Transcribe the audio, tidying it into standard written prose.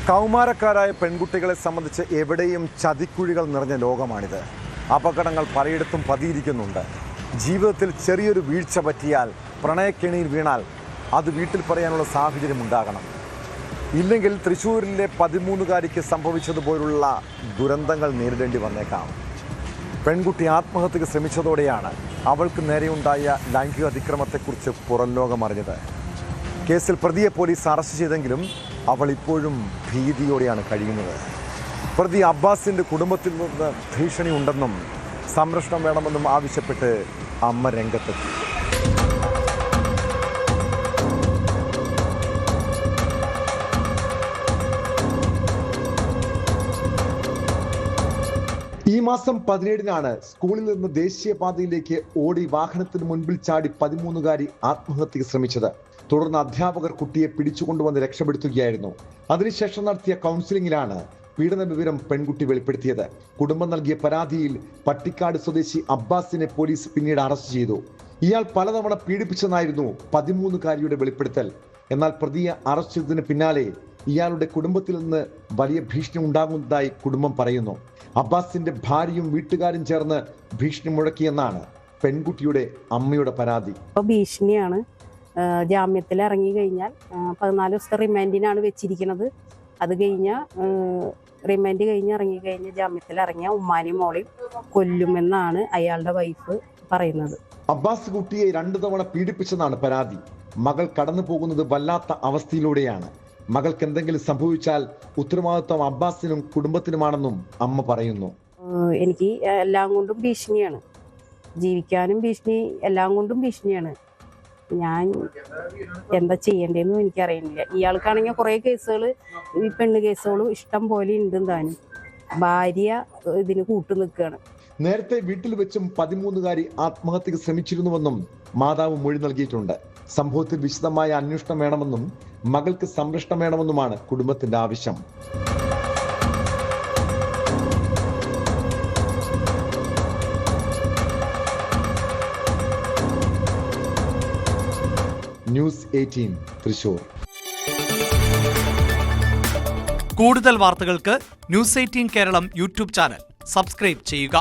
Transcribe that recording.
കൗമാരക്കാരായ പെൺകുട്ടികളെ സംബന്ധിച്ച് എവിടെയും ചതിക്കുഴികൾ നിറഞ്ഞ ലോകമാണിത്. അപകടങ്ങൾ പലയിടത്തും പതിയിരിക്കുന്നുണ്ട്. ജീവിതത്തിൽ ചെറിയൊരു വീഴ്ച പറ്റിയാൽ, പ്രണയക്കെണിയിൽ വീണാൽ അത് വീട്ടിൽ പറയാനുള്ള സാഹചര്യം ഉണ്ടാകണം. ഇല്ലെങ്കിൽ തൃശ്ശൂരിലെ 13-കാരിക്ക് സംഭവിച്ചതുപോലുള്ള ദുരന്തങ്ങൾ നേരിടേണ്ടി വന്നേക്കാം. പെൺകുട്ടി ആത്മഹത്യക്ക് ശ്രമിച്ചതോടെയാണ് അവൾക്ക് നേരെയുണ്ടായ ലൈംഗിക അതിക്രമത്തെക്കുറിച്ച് പുറം ലോകം അറിഞ്ഞത്. കേസിൽ പ്രതിയെ പോലീസ് അറസ്റ്റ് ചെയ്തെങ്കിലും അവൾ ഇപ്പോഴും ഭീതിയോടെയാണ് കഴിയുന്നത്. പ്രതി അബ്ബാസിൻ്റെ കുടുംബത്തിൽ നിന്ന് ഭീഷണി ഉണ്ടെന്നും സംരക്ഷണം വേണമെന്നും ആവശ്യപ്പെട്ട് അമ്മ രംഗത്തെത്തി. ഈ മാസം 17-നാണ് സ്കൂളിൽ നിന്ന് ദേശീയപാതയിലേക്ക് ഓടി വാഹനത്തിന് മുൻപിൽ ചാടി 13-കാരി ആത്മഹത്യക്ക് ശ്രമിച്ചത്. തുടർന്ന് അധ്യാപകർ കുട്ടിയെ പിടിച്ചുകൊണ്ടുവന്ന് രക്ഷപ്പെടുത്തുകയായിരുന്നു. അതിനുശേഷം നടത്തിയ കൗൺസിലിംഗിലാണ് പീഡന വിവരം പെൺകുട്ടി വെളിപ്പെടുത്തിയത്. കുടുംബം നൽകിയ പരാതിയിൽ പട്ടിക്കാട് സ്വദേശി അബ്ബാസിനെ പോലീസ് പിന്നീട് അറസ്റ്റ് ചെയ്തു. ഇയാൾ പലതവണ പീഡിപ്പിച്ചെന്നായിരുന്നു 13-കാരിയുടെ വെളിപ്പെടുത്തൽ. എന്നാൽ പ്രതിയെ അറസ്റ്റ് ചെയ്തതിന് പിന്നാലെ ഇയാളുടെ കുടുംബത്തിൽ നിന്ന് വലിയ ഭീഷണി ഉണ്ടാകുന്നതായി കുടുംബം പറയുന്നു. അബ്ബാസിന്റെ ഭാര്യയും വീട്ടുകാരും ചേർന്ന് ഭീഷണി മുഴക്കിയെന്നാണ് പെൺകുട്ടിയുടെ അമ്മയുടെ പരാതി. ഭീഷണിയാണ്. ജാമ്യത്തിൽ ഇറങ്ങി കഴിഞ്ഞാൽ 14 ദിവസത്തെ റിമാൻഡിനാണ് വെച്ചിരിക്കുന്നത്. അത് കഴിഞ്ഞാൽ റിമാൻഡ് കഴിഞ്ഞ് ഇറങ്ങിക്കഴിഞ്ഞ് ജാമ്യത്തിൽ ഇറങ്ങിയ ഉമ്മാനെയും മോളെയും കൊല്ലുമെന്നാണ് അയാളുടെ വൈഫ് പറയുന്നത്. അബ്ബാസ് കുട്ടിയെ 2 തവണ പീഡിപ്പിച്ചെന്നാണ് പരാതി. മകൾ കടന്നു പോകുന്നത് വല്ലാത്ത അവസ്ഥയിലൂടെയാണ്. മകൾക്ക് എന്തെങ്കിലും സംഭവിച്ചാൽ ഉത്തരവാദിത്വം അബ്ബാസിനും കുടുംബത്തിനുമാണെന്നും അമ്മ പറയുന്നു. എനിക്ക് എല്ലാം കൊണ്ടും ഭീഷണിയാണ്. ജീവിക്കാനും ഭീഷണി, എല്ലാം കൊണ്ടും ഭീഷണിയാണ്. ഞാൻ എന്താ ചെയ്യേണ്ടതെന്നും എനിക്കറിയുന്നില്ല. ഇയാൾക്കാണെങ്കിൽ കുറേ കേസുകൾ, ഈ പെണ്ണ് കേസുകളും ഇഷ്ടം പോലെ ഉണ്ട്. താനും ഭാര്യ ഇതിന് കൂട്ടു നിൽക്കുകയാണ്. നേരത്തെ വീട്ടിൽ വെച്ചും 13-കാരി ആത്മഹത്യക്ക് ശ്രമിച്ചിരുന്നുവെന്നും മാതാവ് മൊഴി നൽകിയിട്ടുണ്ട്. സംഭവത്തിൽ വിശദമായ അന്വേഷണം വേണമെന്നും മകൾക്ക് സംരക്ഷണം വേണമെന്നുമാണ് കുടുംബത്തിന്റെ ആവശ്യം. ന്യൂസ് 18 തൃശൂർ. കൂടുതൽ വാർത്തകൾക്ക് news 18 Keralam YouTube channel subscribe ചെയ്യുക.